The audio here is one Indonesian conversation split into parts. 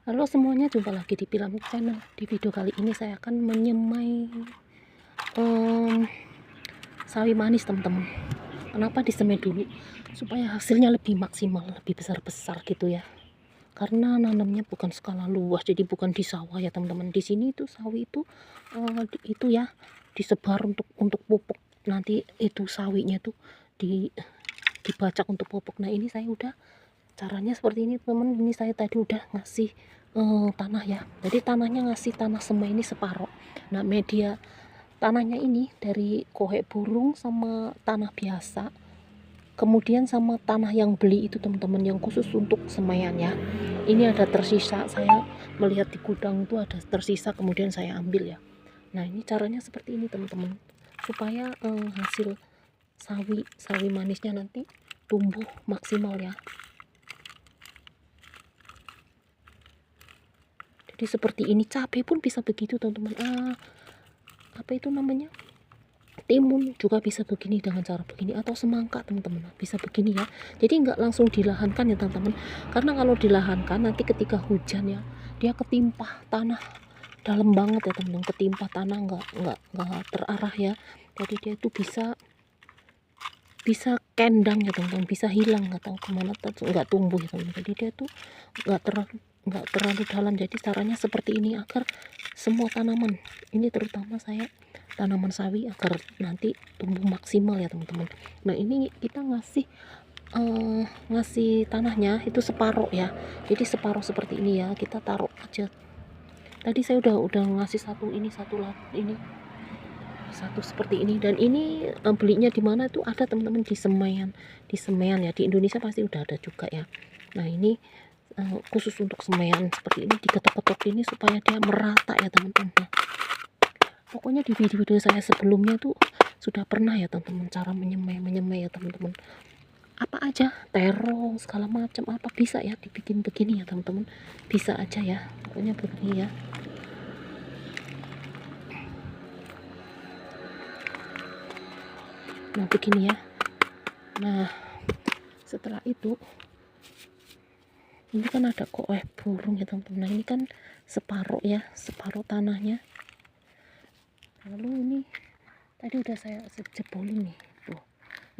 Halo semuanya, jumpa lagi di Pilamuk Channel. Di video kali ini saya akan menyemai sawi manis, teman-teman. Kenapa disemai dulu? Supaya hasilnya lebih maksimal, lebih besar-besar gitu ya. Karena nanamnya bukan skala luas, jadi bukan di sawah ya teman-teman. Di sini itu sawi itu itu ya disebar untuk pupuk. Nanti itu sawinya tuh dibacak untuk pupuk. Nah ini saya udah caranya seperti ini teman. Ini saya tadi udah ngasih tanah ya, jadi tanahnya ngasih tanah semai ini separoh. Nah media tanahnya ini dari kohek burung sama tanah biasa, kemudian sama tanah yang beli itu teman-teman, yang khusus untuk semaian ya. Ini ada tersisa, saya melihat di gudang itu ada tersisa, kemudian saya ambil ya. Nah ini caranya seperti ini teman-teman, supaya hasil sawi manisnya nanti tumbuh maksimal ya. Jadi seperti ini, cabai pun bisa begitu teman-teman. Apa itu namanya, timun juga bisa begini dengan cara begini, atau semangka teman-teman bisa begini ya. Jadi nggak langsung dilahankan ya teman-teman, karena kalau dilahankan nanti ketika hujan ya dia ketimpa tanah dalam banget ya teman-teman, ketimpa tanah nggak terarah ya. Jadi dia itu bisa kendang ya teman-teman, bisa hilang, nggak tahu kemana, nggak tumbuh ya teman-teman. Jadi dia tuh nggak terlalu dalam. Jadi caranya seperti ini agar semua tanaman ini, terutama saya tanaman sawi, agar nanti tumbuh maksimal ya teman-teman. Nah ini kita ngasih tanahnya itu separuh ya, jadi separuh seperti ini ya, kita taruh aja. Tadi saya udah ngasih satu ini, satu seperti ini. Dan ini belinya di mana tuh ada teman-teman, di Semeyan ya, di Indonesia pasti udah ada juga ya. Nah ini khusus untuk semaian seperti ini, diketok-ketok ini supaya dia merata ya teman-teman. Pokoknya di video-video saya sebelumnya tuh sudah pernah ya teman-teman, cara menyemai ya teman-teman. Apa aja, terong segala macam apa bisa ya dibikin begini ya teman-teman, bisa aja ya, pokoknya begini ya. Nah begini ya. Nah setelah itu ini kan ada kohek burung ya teman-teman. Nah ini kan separuh ya, separuh tanahnya. Lalu ini tadi udah saya jebolin nih tuh,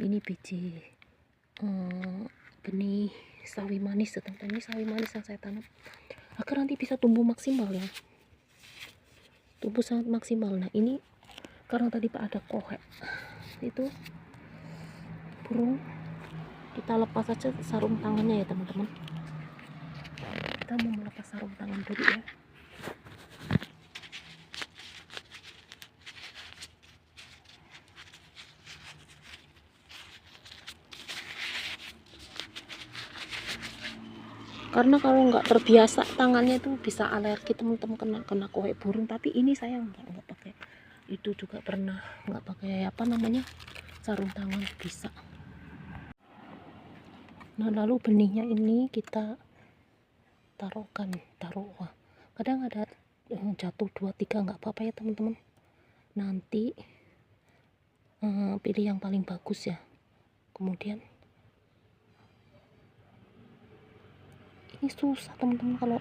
ini biji benih sawi manis ya teman-teman. Ini sawi manis yang saya tanam agar nanti bisa tumbuh maksimal ya, tumbuh sangat maksimal. Nah ini karena tadi Pak ada kohek itu burung, kita lepas saja sarung tangannya ya teman-teman. Kita mau melepas sarung tangan dulu ya. Karena kalau nggak terbiasa tangannya tuh bisa alergi teman-teman, kena kohek burung. Tapi ini saya nggak pakai itu, juga pernah nggak pakai apa namanya, sarung tangan bisa. Nah lalu benihnya ini kita taruh, wah kadang ada jatuh 2-3 nggak apa-apa ya teman-teman. Nanti pilih yang paling bagus ya. Kemudian ini susah teman-teman, kalau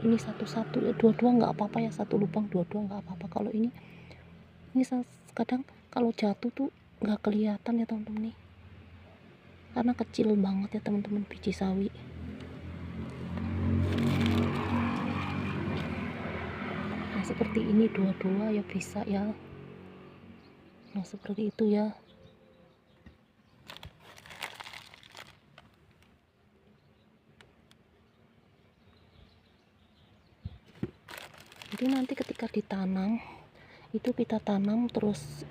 ini satu-satu ya, dua-dua nggak apa-apa ya, satu lubang dua-dua nggak apa-apa. Kalau ini kadang kalau jatuh tuh nggak kelihatan ya teman-teman nih, karena kecil banget ya teman-teman biji sawi. Nah seperti ini dua-dua ya bisa ya. Nah seperti itu ya. Jadi nanti ketika ditanam itu kita tanam terus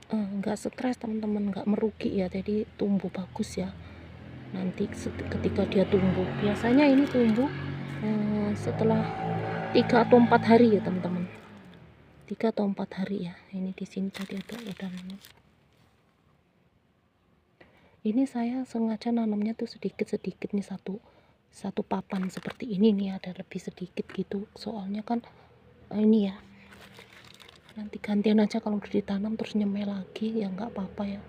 nggak stres teman-teman, nggak merugi ya, jadi tumbuh bagus ya. Nanti ketika dia tumbuh, biasanya ini tumbuh setelah 3 atau 4 hari ya teman-teman, 3 atau 4 hari ya. Ini di sini tadi ada udangannya. Ini saya sengaja nanamnya tuh sedikit-sedikit nih, satu papan seperti ini nih, ada lebih sedikit gitu, soalnya kan ini ya, nanti gantian aja kalau udah ditanam terus nyemai lagi ya nggak apa-apa ya.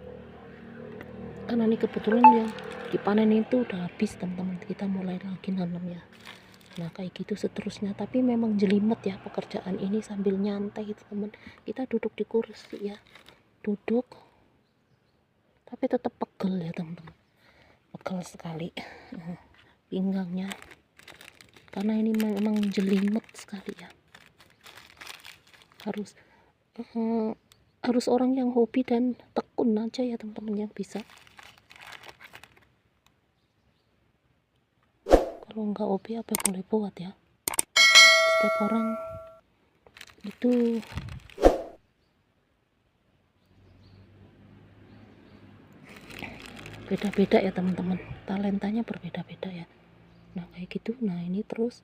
karena ini kebetulan yang dipanen itu udah habis teman-teman, kita mulai lagi nanam ya. Nah kayak gitu seterusnya, tapi memang jelimet ya pekerjaan ini sambil nyantai teman. Kita duduk di kursi ya, duduk tapi tetap pegel ya teman-teman, pegel sekali pinggangnya karena ini memang jelimet sekali ya. Harus orang yang hobi dan tekun aja ya teman-teman yang bisa. Kalau nggak hobi apa boleh buat ya. Setiap orang itu beda-beda ya teman-teman, talentanya berbeda-beda ya. Nah kayak gitu. Nah ini terus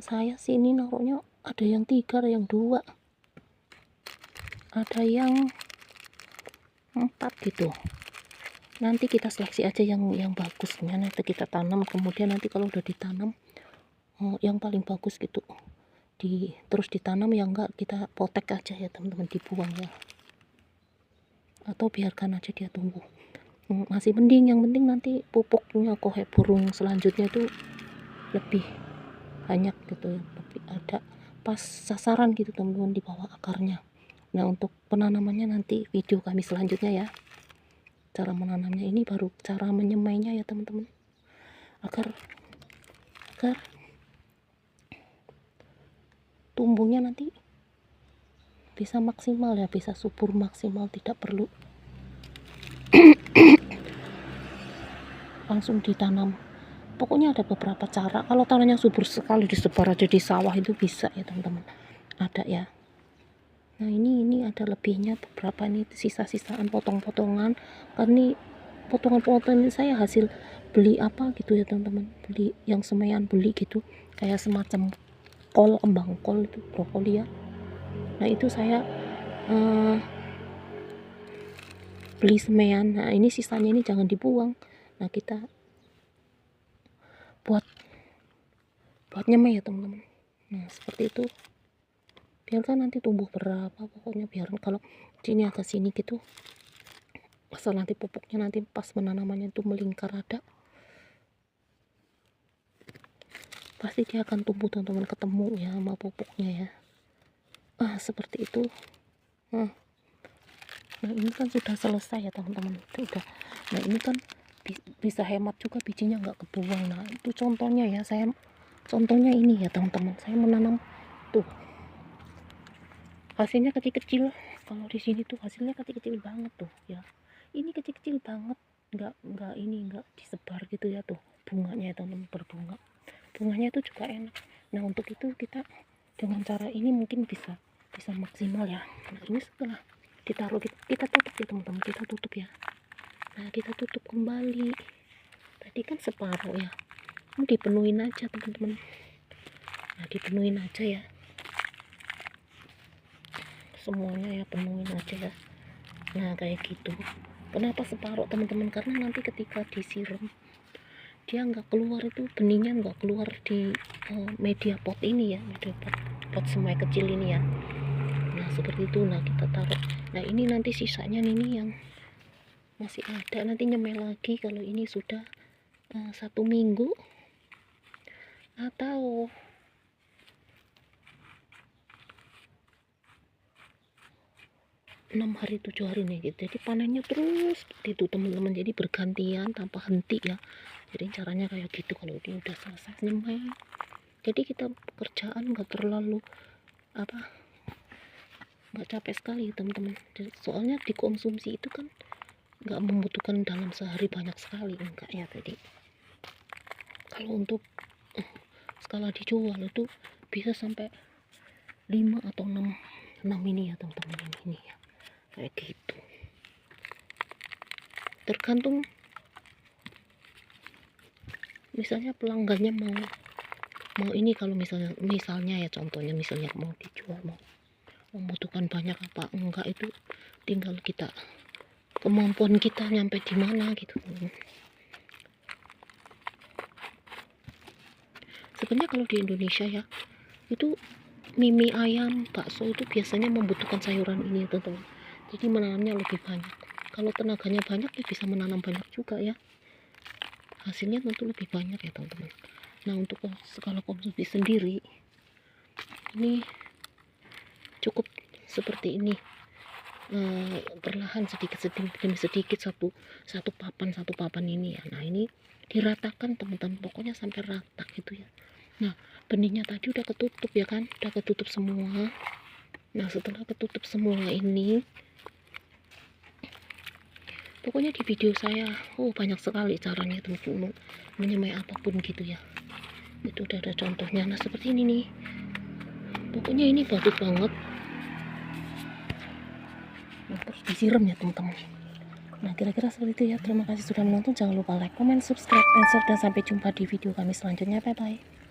saya sih ini naruhnya ada yang 3, ada yang 2, ada yang 4 gitu. Nanti kita seleksi aja yang bagusnya, nanti kita tanam. Kemudian nanti kalau udah ditanam yang paling bagus gitu terus ditanam, yang enggak kita potek aja ya teman-teman, dibuang ya, atau biarkan aja dia tumbuh. Masih mending, yang penting nanti pupuknya kohek burung selanjutnya itu lebih banyak gitu ya, lebih ada pas sasaran gitu teman-teman di bawah akarnya. Nah untuk penanamannya nanti video kami selanjutnya ya, cara menanamnya. Ini baru cara menyemainya ya teman-teman, agar tumbuhnya nanti bisa maksimal ya, bisa subur maksimal, tidak perlu langsung ditanam. Pokoknya ada beberapa cara. Kalau tanahnya subur sekali disebar aja di sawah itu bisa ya teman-teman, ada ya. Nah ini ada lebihnya beberapa, ini sisa-sisaan potong-potongan, karena ini potongan-potongan ini saya hasil beli apa gitu ya teman-teman, beli yang semaian beli gitu, kayak semacam kol, kembang kol itu, brokoli ya. Nah itu saya beli semaian. Nah ini sisanya ini jangan dibuang. Nah kita buat nyemai ya teman-teman. Nah seperti itu, biarkan nanti tumbuh berapa, pokoknya biarkan. Kalau sini agak sini gitu, asal nanti pupuknya nanti pas penanamannya itu melingkar ada, pasti dia akan tumbuh teman-teman, ketemu ya sama pupuknya ya. Seperti itu. Nah ini kan sudah selesai ya teman-teman, udah. Nah ini kan bisa hemat juga, bijinya nggak kebuang. Nah itu contohnya ya, contohnya ini ya teman-teman, saya menanam tuh hasilnya kecil-kecil. Kalau di sini tuh hasilnya kecil-kecil banget tuh ya, ini kecil-kecil banget, nggak disebar gitu ya tuh bunganya ya teman-teman, berbunga, bunganya itu juga enak. Nah untuk itu kita dengan cara ini mungkin bisa maksimal ya. Nah ini setelah ditaruh, kita tutup ya teman-teman, kita tutup ya. Nah kita tutup kembali, tadi kan separuh ya, ini dipenuhin aja teman-teman. Nah dipenuhin aja ya semuanya ya, penuhin aja ya. Nah kayak gitu. Kenapa separuh teman-teman, karena nanti ketika disiram dia nggak keluar, itu benihnya nggak keluar di media pot ini ya, media pot semai kecil ini ya. Nah seperti itu. Nah kita taruh. Nah ini nanti sisanya ini yang masih ada, nanti nyemai lagi kalau ini sudah 1 minggu atau 6 hari 7 hari nih gitu. Jadi panennya terus seperti itu teman-teman, jadi bergantian tanpa henti ya. Jadi caranya kayak gitu kalau dia udah selesai nyemai. Jadi kita pekerjaan nggak terlalu nggak capek sekali teman-teman. Soalnya dikonsumsi itu kan nggak membutuhkan dalam sehari banyak sekali, enggak ya. Jadi kalau untuk skala dijual itu bisa sampai 5 atau 6 ini ya teman-teman, ini ya kayak gitu. Tergantung misalnya pelanggannya mau ini, kalau misalnya ya contohnya, misalnya mau dijual, mau membutuhkan banyak apa enggak, itu tinggal kita, kemampuan kita nyampe di mana gitu. Sebenarnya kalau di Indonesia ya, itu mie ayam, bakso itu biasanya membutuhkan sayuran ini teman-teman, jadi menanamnya lebih banyak. kalau tenaganya banyak ya bisa menanam banyak juga ya, hasilnya tentu lebih banyak ya teman-teman. Nah untuk skala konsumsi sendiri ini cukup seperti ini, perlahan sedikit demi sedikit, satu papan ini ya. Nah ini diratakan teman-teman, pokoknya sampai rata gitu ya. Nah benihnya tadi udah ketutup ya kan, udah ketutup semua. Nah setelah ketutup semua ini, pokoknya di video saya banyak sekali caranya teman-teman menyemai apapun gitu ya, itu udah ada contohnya. Nah seperti ini nih, pokoknya ini bagus banget. Nah, terus disiram ya teman-teman. Nah kira-kira seperti itu ya. Terima kasih sudah menonton, jangan lupa like, comment, subscribe, and share, dan sampai jumpa di video kami selanjutnya. Bye bye.